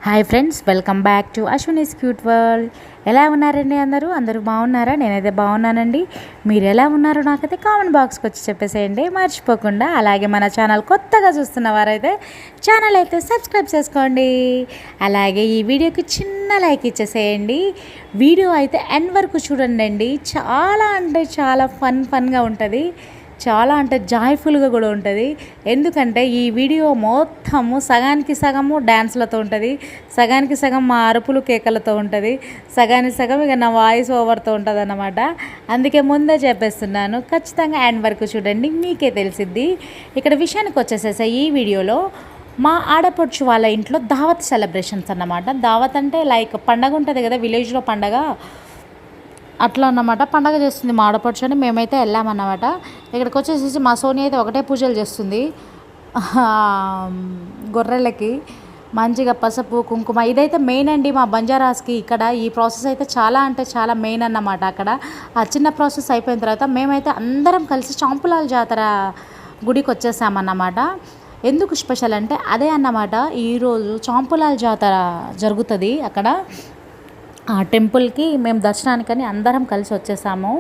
Hi friends, welcome back to Ashwini's cute world. ఎలా ఉన్నారండి? అందరూ బాగున్నారా? నేనైతే బాగున్నానండి. మీరు ఎలా ఉన్నారో నాకైతే కామెంట్ బాక్స్కి వచ్చి చెప్పేసేయండి మర్చిపోకుండా. అలాగే మన ఛానల్ కొత్తగా చూస్తున్న వారైతే ఛానల్ అయితే సబ్స్క్రైబ్ చేసుకోండి. అలాగే ఈ వీడియోకి చిన్న లైక్ ఇచ్చేసేయండి. వీడియో అయితే ఎండ్ వరకు చూడండి. చాలా అంటే చాలా ఫన్గా ఉంటుంది. చాలా అంటే జాయ్ఫుల్గా కూడా ఉంటుంది. ఎందుకంటే ఈ వీడియో మొత్తము సగానికి సగము డ్యాన్స్లతో ఉంటుంది, సగానికి సగం మా అరుపులు కేకలతో ఉంటుంది, సగానికి సగం ఇక నా వాయిస్ ఓవర్తో ఉంటుంది అన్నమాట. అందుకే ముందే చెప్పేస్తున్నాను, ఖచ్చితంగా ఎండ్ వరకు చూడండి, మీకే తెలిసిద్ది. ఇక్కడ విషయానికి వచ్చేసేసా ఈ వీడియోలో మా ఆడపడుచు వాళ్ళ ఇంట్లో దావత్ సెలబ్రేషన్స్ అన్నమాట. దావత్ అంటే లైక్ పండగ ఉంటుంది కదా, విలేజ్లో పండగ అట్లా అన్నమాట. పండగ చేస్తుంది మా ఆడపడుచు అని మేమైతే వెళ్ళామన్నమాట. ఇక్కడికి వచ్చేసి మా సోని అయితే ఒకటే పూజలు చేస్తుంది గొర్రెలకి. మంచిగా పసుపు కుంకుమ ఇదైతే మెయిన్ అండి మా బంజారాస్కి. ఇక్కడ ఈ ప్రాసెస్ అయితే చాలా అంటే చాలా మెయిన్ అన్నమాట. అక్కడ ఆ చిన్న ప్రాసెస్ అయిపోయిన తర్వాత మేమైతే అందరం కలిసి చాంపులాల జాతర గుడికి వచ్చేసామన్నమాట. ఎందుకు స్పెషల్ అంటే అదే అన్నమాట, ఈరోజు చాంపులాల జాతర జరుగుతుంది అక్కడ. ఆ టెంపుల్కి మేము దర్శనానికని అందరం కలిసి వచ్చేసాము.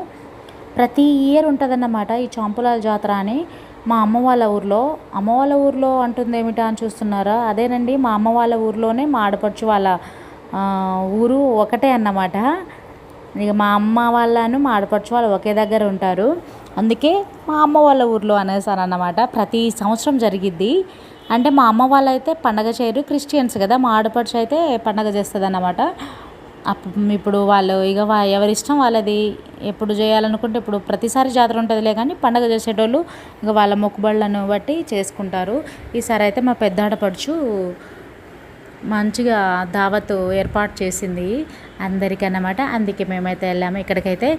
ప్రతి ఇయర్ ఉంటుందన్నమాట ఈ చాంపులాల జాతర అని మా అమ్మ వాళ్ళ ఊర్లో అంటుంది ఏమిటా అని చూస్తున్నారా? అదేనండి, మా అమ్మ వాళ్ళ ఊర్లోనే మా ఆడపడుచు వాళ్ళ ఊరు ఒకటే అన్నమాట. ఇక మా అమ్మ వాళ్ళను మా ఆడపడుచు వాళ్ళు ఒకే దగ్గర ఉంటారు. అందుకే మా అమ్మ వాళ్ళ ఊర్లో అనేసాను అన్నమాట. ప్రతి సంవత్సరం జరిగిద్ది. అంటే మా అమ్మ వాళ్ళు అయితే పండగ చేయరు, క్రిస్టియన్స్ కదా. మా ఆడపడుచు అయితే పండగ చేస్తుంది అన్నమాట. ఇప్పుడు వాళ్ళు ఇక ఎవరిష్టం వాళ్ళది. ఎప్పుడు చేయాలనుకుంటే ఇప్పుడు ప్రతిసారి జాతర ఉంటుందిలే, కానీ పండగ చేసేటోళ్ళు ఇక వాళ్ళ మొక్కుబళ్ళను బట్టి చేసుకుంటారు. ఈసారి అయితే మా పెద్ద ఆడపడుచు మంచిగా దావత్ ఏర్పాటు చేసింది అందరికీ అన్నమాట. అందుకే మేమైతే వెళ్ళాము. ఇక్కడికైతే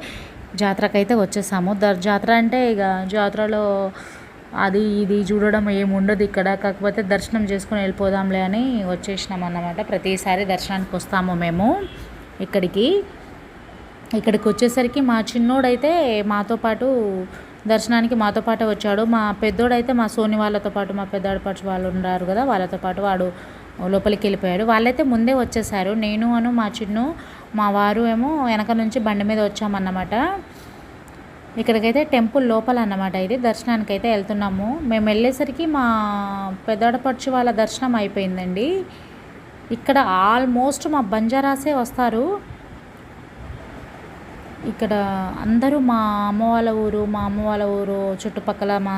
జాతరకైతే వచ్చేసాము. జాతర అంటే ఇక జాతరలో అది ఇది చూడడం ఏమి ఉండదు ఇక్కడ. కాకపోతే దర్శనం చేసుకుని వెళ్ళిపోదాంలే అని వచ్చేసినాం అన్నమాట. ప్రతిసారి దర్శనానికి వస్తాము మేము ఇక్కడికి వచ్చేసరికి మా చిన్నోడైతే మాతో పాటు దర్శనానికి మాతో పాటు వచ్చాడు. మా పెద్దోడైతే మా సోని వాళ్ళతో పాటు, మా పెద్ద ఆడపడుచు వాళ్ళు ఉన్నారు కదా, వాళ్ళతో పాటు వాడు లోపలికి వెళ్ళిపోయాడు. వాళ్ళైతే ముందే వచ్చేసారు. నేను మా చిన్ను మా వారు ఏమో వెనక నుంచి బండి మీద వచ్చామన్నమాట. ఇక్కడికైతే టెంపుల్ లోపల అన్నమాట. ఇది దర్శనానికి అయితే వెళ్తున్నాము. మేము వెళ్ళేసరికి మా పెద్దాడపడుచు వాళ్ళ దర్శనం అయిపోయిందండి. ఇక్కడ ఆల్మోస్ట్ మా బంజారాసే వస్తారు. ఇక్కడ అందరూ మా అమ్మ వాళ్ళ ఊరు చుట్టుపక్కల మా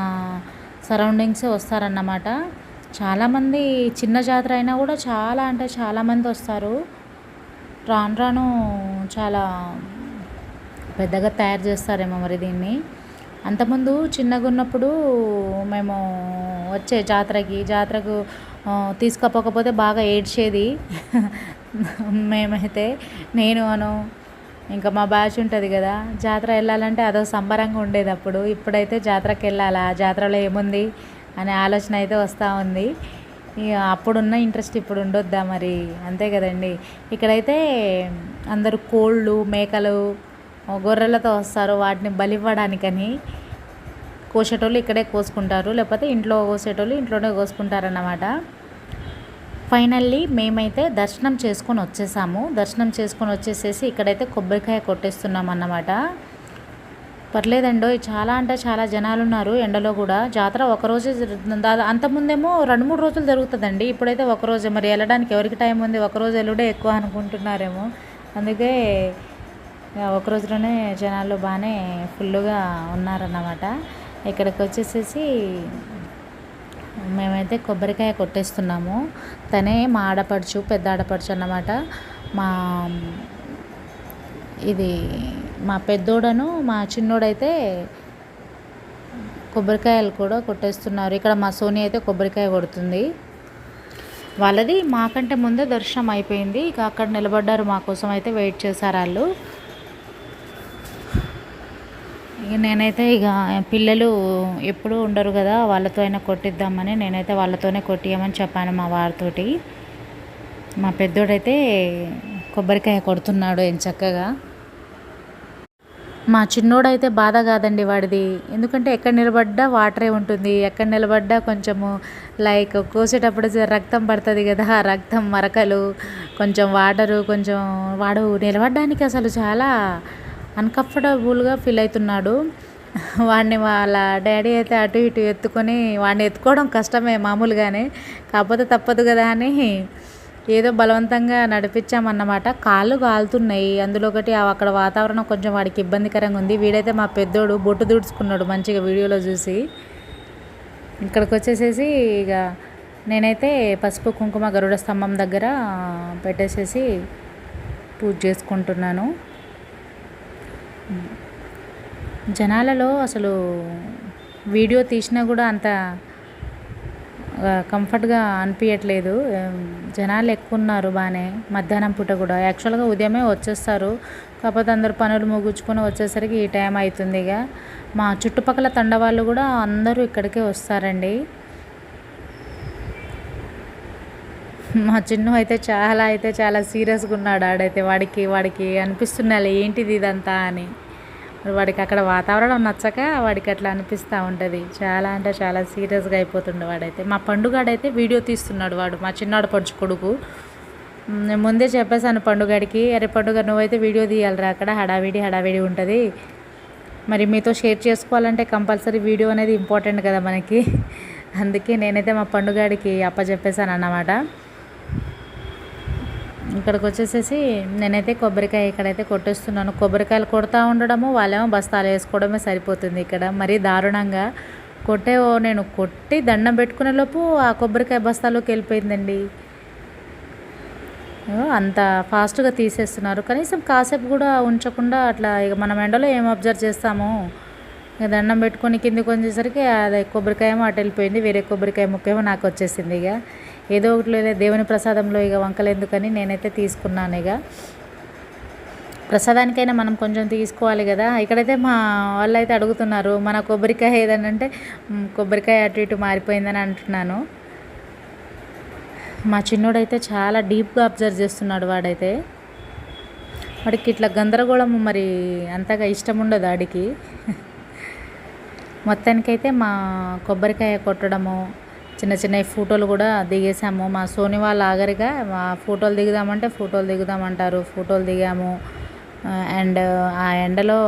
సరౌండింగ్సే వస్తారన్నమాట. చాలామంది చిన్న జాతర అయినా కూడా చాలా అంటే చాలామంది వస్తారు. రాను చాలా పెద్దగా తయారు చేస్తారేమో మరి దీన్ని. అంతకుముందు చిన్నగా ఉన్నప్పుడు మేము వచ్చే జాతరకు తీసుకపోకపోతే బాగా ఏడ్చేది మేమైతే. నేను ఇంకా మా బ్యాచ్ ఉంటుంది కదా, జాతర వెళ్ళాలంటే అదో సంబరంగా ఉండేది అప్పుడు. ఇప్పుడైతే జాతరకి వెళ్ళాలా, జాతరలో ఏముంది అనే ఆలోచన అయితే వస్తూ ఉంది. ఇక అప్పుడున్న ఇంట్రెస్ట్ ఇప్పుడు ఉండొద్దా మరి, అంతే కదండి. ఇక్కడైతే అందరూ కోళ్ళు మేకలు గొర్రెలతో వస్తారు. వాటిని బలివ్వడానికని కోసేటోళ్ళు ఇక్కడే కోసుకుంటారు, లేకపోతే ఇంట్లో కోసేటోళ్ళు ఇంట్లోనే కోసుకుంటారన్నమాట. ఫైనల్లీ మేమైతే దర్శనం చేసుకొని వచ్చేసేసి ఇక్కడైతే కొబ్బరికాయ కొట్టేస్తున్నాం అన్నమాట. పర్లేదండో, చాలా అంటే చాలా జనాలు ఉన్నారు ఎండలో కూడా. జాతర ఒకరోజే అంతకుముందేమో 2-3 రోజులు జరుగుతుందండి. ఇప్పుడైతే ఒకరోజే. మరి వెళ్ళడానికి ఎవరికి టైం ఉంది? ఒకరోజు వెళ్ళుడే ఎక్కువ అనుకుంటున్నారేమో. అందుకే ఒక రోజులోనే జనాలు బాగానే ఫుల్గా ఉన్నారన్నమాట. ఇక్కడికి వచ్చేసేసి మేమైతే కొబ్బరికాయ కొట్టేస్తున్నాము. తనే మా ఆడపడుచు, పెద్ద ఆడపడుచు అన్నమాట. మా పెద్దోడను మా చిన్నోడైతే కొబ్బరికాయలు కూడా కొట్టేస్తున్నారు. ఇక్కడ మా సోని అయితే కొబ్బరికాయ కొడుతుంది. వాళ్ళది మాకంటే ముందే దర్శనం అయిపోయింది. ఇక అక్కడ నిలబడ్డారు, మా కోసం అయితే వెయిట్ చేశారు వాళ్ళు. ఇక నేనైతే ఇక పిల్లలు ఎప్పుడూ ఉండరు కదా, వాళ్ళతో అయినా కొట్టిద్దామని నేనైతే వాళ్ళతోనే కొట్టియమని చెప్పాను మా వారితోటి. మా పెద్దోడైతే కొబ్బరికాయ కొడుతున్నాడు చక్కగా. మా చిన్నోడైతే బాధ కాదండి వాడిది. ఎందుకంటే ఎక్కడ నిలబడ్డా వాటరే ఉంటుంది. ఎక్కడ నిలబడ్డా కొంచెము లైక్ కోసేటప్పుడు రక్తం పడుతుంది కదా, ఆ రక్తం మరకలు, కొంచెం వాటరు, కొంచెం వాడు నిలబడడానికి అసలు చాలా అన్‌కంఫర్టబుల్‌గా ఫీల్ అవుతున్నాడు. వాడిని వాళ్ళ డ్యాడీ అయితే అటు ఇటు ఎత్తుకొని, వాడిని ఎత్తుకోవడం కష్టమే మామూలుగానే, కాకపోతే తప్పదు కదా అని ఏదో బలవంతంగా నడిపించామన్నమాట. కాళ్ళు కాలుతున్నాయి. అందులో ఒకటి అక్కడ వాతావరణం కొంచెం వాడికి ఇబ్బందికరంగా ఉంది. వీడైతే మా పెద్దోడు బొట్టు దుడుచుకున్నాడు మంచిగా వీడియోలో చూసి. ఇక్కడికి వచ్చేసేసి ఇక నేనైతే పసుపు కుంకుమ గరుడ స్తంభం దగ్గర పెట్టేసేసి పూజ చేసుకుంటున్నాను. జనాలలో అసలు వీడియో తీసినా కూడా అంత కంఫర్ట్గా అనిపించట్లేదు. జనాలు ఎక్కువ ఉన్నారు బాగానే. మధ్యాహ్నం పూట కూడా యాక్చువల్గా ఉదయమే వచ్చేస్తారు, కాకపోతే అందరు పనులు ముగించుకొని వచ్చేసరికి ఈ టైం అవుతుంది. ఇక మా చుట్టుపక్కల తండ వాళ్ళు కూడా అందరూ ఇక్కడికే వస్తారండి. మా చిన్ను అయితే చాలా సీరియస్గా ఉన్నాడు. ఆడైతే వాడికి అనిపిస్తున్నాయి ఏంటిది ఇదంతా అని. వాడికి అక్కడ వాతావరణం నచ్చక వాడికి అట్లా అనిపిస్తూ ఉంటుంది. చాలా అంటే చాలా సీరియస్గా అయిపోతుండే వాడైతే. మా పండుగాడైతే వీడియో తీస్తున్నాడు. వాడు మా చిన్నాడు పడుచు కొడుకు. నేను ముందే చెప్పేశాను పండుగాడికి, అరే పండుగ నువ్వైతే వీడియో తీయాలిరా, అక్కడ హడావిడి ఉంటుంది, మరి మీతో షేర్ చేసుకోవాలంటే కంపల్సరీ వీడియో అనేది ఇంపార్టెంట్ కదా మనకి. అందుకే నేనైతే మా పండుగాడికి అప్పచెప్పేశాను అన్నమాట. ఇక్కడికి వచ్చేసేసి నేనైతే కొబ్బరికాయ ఇక్కడైతే కొట్టేస్తున్నాను. కొబ్బరికాయలు కొడతా ఉండడము, వాళ్ళేమో బస్తాలు వేసుకోవడమే సరిపోతుంది ఇక్కడ. మరీ దారుణంగా నేను కొట్టి దండం పెట్టుకునే లోపు ఆ కొబ్బరికాయ బస్తాలోకి వెళ్ళిపోయిందండి. అంత ఫాస్ట్గా తీసేస్తున్నారు. కనీసం కాసేపు కూడా ఉంచకుండా అట్లా. ఇక మనం ఎండలో ఏం అబ్జర్వ్ చేస్తాము, ఇక దండం పెట్టుకొని కిందికి వచ్చేసరికి అది కొబ్బరికాయ ఏమో అటు వెళ్ళిపోయింది, వేరే కొబ్బరికాయ ముక్కేమో నాకు వచ్చేసింది. ఇక ఏదో ఒకటి లేదా దేవుని ప్రసాదంలో ఇక వంకలేందుకని నేనైతే తీసుకున్నాను. ఇక ప్రసాదానికైనా మనం కొంచెం తీసుకోవాలి కదా. ఇక్కడైతే మా వాళ్ళు అయితే అడుగుతున్నారు మన కొబ్బరికాయ ఏదనంటే, కొబ్బరికాయ అటు ఇటు మారిపోయిందని అంటున్నాను. మా చిన్నోడైతే చాలా డీప్గా అబ్జర్వ్ చేస్తున్నాడు. వాడికి ఇట్లా గందరగోళం మరి అంతగా ఇష్టం ఉండదు వాడికి. మొత్తానికైతే మా కొబ్బరికాయ కొట్టడము, చిన్న ఫోటోలు కూడా దిగేసాము. మా సోని వాళ్ళు ఆగరిగా ఫోటోలు దిగుదామంటే ఫోటోలు దిగుదామంటారు. ఫోటోలు దిగాము. అండ్ ఆ ఎండలో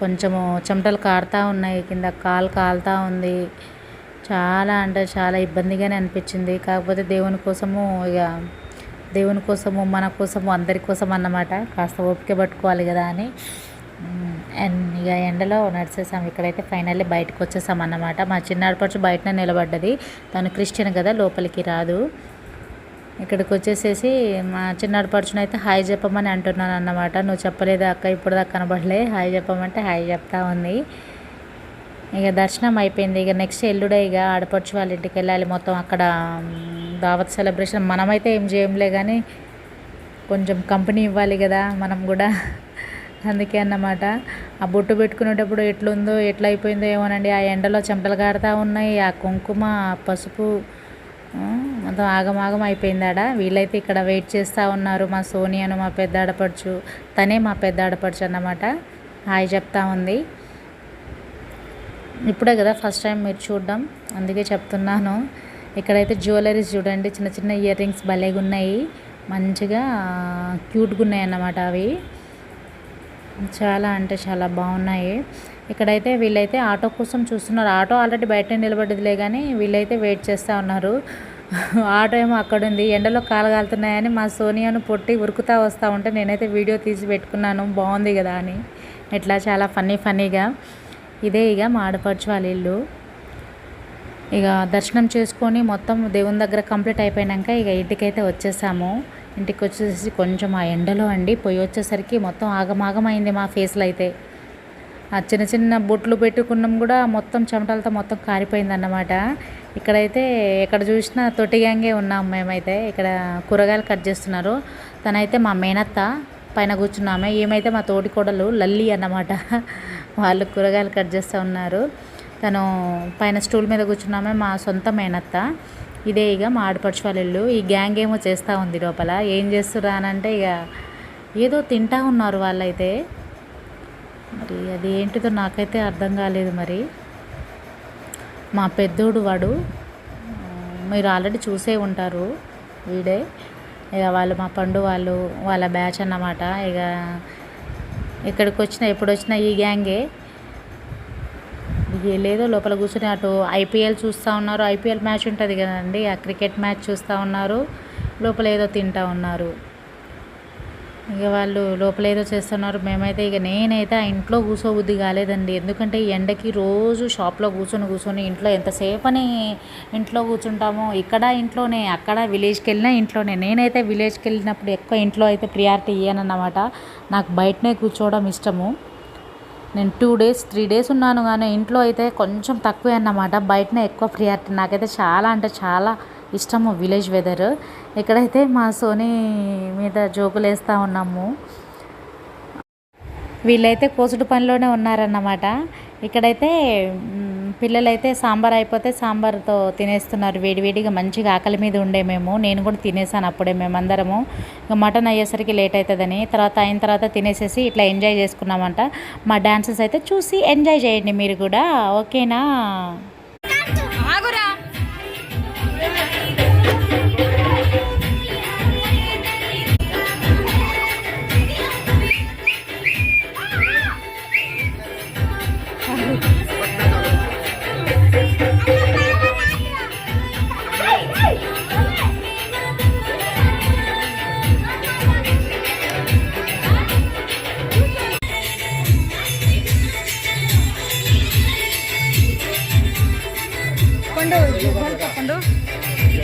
కొంచెము చెమటలు కారుతూ ఉన్నాయి, కింద కాలు కాలుతూ ఉంది. చాలా అంటే చాలా ఇబ్బందిగానే అనిపించింది. కాకపోతే దేవుని కోసము మన కోసము అందరి కోసం అన్నమాట. కాస్త ఓపిక పట్టుకోవాలి కదా అని. అండ్ ఇక ఎండలో నడిచేసాము. ఇక్కడైతే ఫైనల్లీ బయటకు వచ్చేసాం అన్నమాట. మా చిన్నాడపడుచు బయటనే నిలబడ్డది. తను క్రిస్టియన్ కదా, లోపలికి రాదు. ఇక్కడికి వచ్చేసేసి మా చిన్నాడపడుచునైతే హాయ్ చెప్పమని అంటున్నాను అన్నమాట. నువ్వు చెప్పలేదు అక్క, ఇప్పుడు దాకా కనబడలే, హాయ్ చెప్పమంటే హాయ్ చెప్తా ఉంది. ఇక దర్శనం అయిపోయింది. ఇక నెక్స్ట్ ఎల్లుడే ఇక ఆడపడుచు వాళ్ళ ఇంటికి వెళ్ళాలి. మొత్తం అక్కడ దావత్ సెలబ్రేషన్. మనమైతే ఏం చేయంలే కానీ కొంచెం కంపెనీ ఇవ్వాలి కదా మనం కూడా, అందుకే అన్నమాట. ఆ బొట్టు పెట్టుకునేటప్పుడు ఎట్లుందో ఎట్లా అయిపోయిందో ఏమోనండి. ఆ ఎండలో చెమటలు కారుతూ ఉన్నాయి. ఆ కుంకుమ, పసుపు మొత్తం ఆగమాగం అయిపోయింది ఆడ. వీళ్ళైతే ఇక్కడ వెయిట్ చేస్తూ ఉన్నారు. మా సోనియాను, మా పెద్ద ఆడపడుచు, తనే మా పెద్ద ఆడపడుచు అన్నమాట. హాయ్ చెప్తా ఉంది. ఇప్పుడే కదా ఫస్ట్ టైం మీరు చూడడం, అందుకే చెప్తున్నాను. ఇక్కడైతే జ్యువెలరీస్ చూడండి, చిన్న ఇయర్ రింగ్స్ భలేగా ఉన్నాయి, మంచిగా క్యూట్గా ఉన్నాయి అన్నమాట. అవి చాలా అంటే చాలా బాగున్నాయి. ఇక్కడైతే వీళ్ళైతే ఆటో కోసం చూస్తున్నారు. ఆటో ఆల్రెడీ బయట నిలబడ్డదిలే కానీ వీళ్ళైతే వెయిట్ చేస్తూ ఉన్నారు. ఆటో ఏమో అక్కడ ఉంది. ఎండలో కాలు కాలుతున్నాయని మా సోనియాను పొట్టి ఉరుకుతూ వస్తూ ఉంటే నేనైతే వీడియో తీసి పెట్టుకున్నాను, బాగుంది కదా అని. ఇట్లా చాలా ఫన్నీగా. ఇదే ఇక మా ఆడపడుచు వాళ్ళ ఇల్లు. ఇక దర్శనం చేసుకొని మొత్తం దేవుని దగ్గర కంప్లీట్ అయిపోయాక ఇక ఇంటికైతే వచ్చేసాము. ఇంటికి వచ్చేసి కొంచెం ఆ ఎండలో పోయి వచ్చేసరికి మొత్తం ఆగమాగమైంది మా ఫేస్లో అయితే. ఆ చిన్న బొట్లు పెట్టుకున్నాం కూడా మొత్తం చెమటలతో మొత్తం కారిపోయింది అన్నమాట. ఇక్కడైతే ఎక్కడ చూసినా తొట్టిగాంగే ఉన్నాం మేమైతే. ఇక్కడ కూరగాయలు కట్ చేస్తున్నారు. తనైతే మా మేనత్త పైన కూర్చున్నామే, ఏమైతే మా తోటి కోడలు లల్లి అన్నమాట. వాళ్ళు కూరగాయలు కట్ చేస్తూ ఉన్నారు. తను పైన స్టూల్ మీద కూర్చున్నామే మా సొంత మేనత్త. ఇదే ఇక మా ఆడపడుచు వాళ్ళ ఇల్లు. ఈ గ్యాంగ్ ఏమో చేస్తూ ఉంది లోపల. ఏం చేస్తుర్రా అని అంటే ఇక ఏదో తింటా ఉన్నారు వాళ్ళైతే. మరి అది ఏంటిదో నాకైతే అర్థం కాలేదు. మరి మా పెద్దోడు వాడు, మీరు ఆల్రెడీ చూసే ఉంటారు వీడే. ఇక వాళ్ళు మా పండు వాళ్ళు వాళ్ళ బ్యాచ్ అన్నమాట. ఇక ఎక్కడికి వచ్చినా ఎప్పుడు వచ్చినా ఈ గ్యాంగే. లేదో లోపల కూర్చొని అటు ఐపీఎల్ చూస్తూ ఉన్నారు. ఐపీఎల్ మ్యాచ్ ఉంటుంది కదండి, ఆ క్రికెట్ మ్యాచ్ చూస్తూ ఉన్నారు. లోపల ఏదో తింటూ ఉన్నారు. ఇక వాళ్ళు లోపల ఏదో చేస్తున్నారు. మేమైతే నేనైతే ఆ ఇంట్లో కూర్చోబుద్ధి కాలేదండి. ఎందుకంటే ఈ ఎండకి రోజు షాప్లో కూర్చొని ఇంట్లో ఎంతసేపని ఇంట్లో కూర్చుంటాము. ఇక్కడ ఇంట్లోనే, అక్కడ విలేజ్కి వెళ్ళినా ఇంట్లోనే. నేనైతే విలేజ్కి వెళ్ళినప్పుడు ఎక్కువ ఇంట్లో అయితే ప్రియారిటీ ఇయ్యనన్నమాట. నాకు బయటనే కూర్చోవడం ఇష్టము. నేను 2 డేస్ 3 డేస్ ఉన్నాను, కానీ ఇంట్లో అయితే కొంచెం తక్కువే అన్నమాట. బయటనే ఎక్కువ ప్రియారిటీ. నాకైతే చాలా అంటే చాలా ఇష్టము విలేజ్ వెదర్. ఇక్కడైతే మా సోనీ మీద జోకులు వేస్తూ ఉన్నాము. వీళ్ళైతే కోసుడు పనిలోనే ఉన్నారన్నమాట. ఇక్కడైతే పిల్లలైతే సాంబార్ అయిపోతే సాంబార్తో తినేస్తున్నారు వేడివేడిగా. మంచిగా ఆకలి మీద ఉండే నేను కూడా తినేసాను అప్పుడే. మేమందరము ఇక మటన్ అయ్యేసరికి లేట్ అవుతుందని అయిన తర్వాత తినేసేసి ఇట్లా ఎంజాయ్ చేసుకున్నామంట. మా డాన్సెస్ అయితే చూసి ఎంజాయ్ చేయండి మీరు కూడా, ఓకేనా?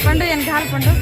पंडु एनकाल पंडु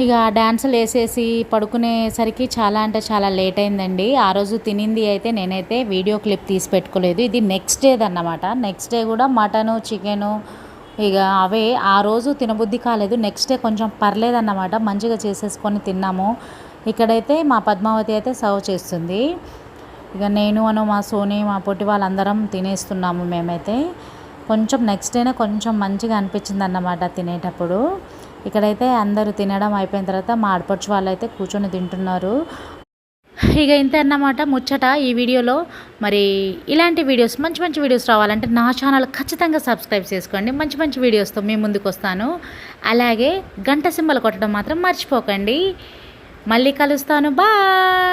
ఇక డ్యాన్సులు వేసేసి పడుకునేసరికి చాలా అంటే చాలా లేట్ అయిందండి. ఆ రోజు తినింది అయితే నేనైతే వీడియో క్లిప్ తీసి పెట్టుకోలేదు. ఇది నెక్స్ట్ డేది అన్నమాట. నెక్స్ట్ డే కూడా మటను చికెను ఇక అవే. ఆ రోజు తినబుద్ధి కాలేదు. నెక్స్ట్ డే కొంచెం పర్లేదన్నమాట, మంచిగా చేసేసుకొని తిన్నాము. ఇక్కడైతే మా పద్మావతి అయితే సర్వ్ చేస్తుంది. ఇక నేను మా సోని మా పొట్టి వాళ్ళందరం తినేస్తున్నాము మేమైతే. కొంచెం నెక్స్ట్ డేనే కొంచెం మంచిగా అనిపించింది అన్నమాట తినేటప్పుడు. ఇక్కడైతే అందరూ తినడం అయిపోయిన తర్వాత మా ఆడపడుచు వాళ్ళు అయితే కూర్చొని తింటున్నారు. ఇక ఇంతే అన్నమాట ముచ్చట ఈ వీడియోలో. మరి ఇలాంటి వీడియోస్ మంచి మంచి వీడియోస్ రావాలంటే నా ఛానల్ ఖచ్చితంగా సబ్స్క్రైబ్ చేసుకోండి. మంచి మంచి వీడియోస్తో మీ ముందుకు వస్తాను. అలాగే గంట సింబల్ కొట్టడం మాత్రం మర్చిపోకండి. మళ్ళీ కలుస్తాను. బాయ్.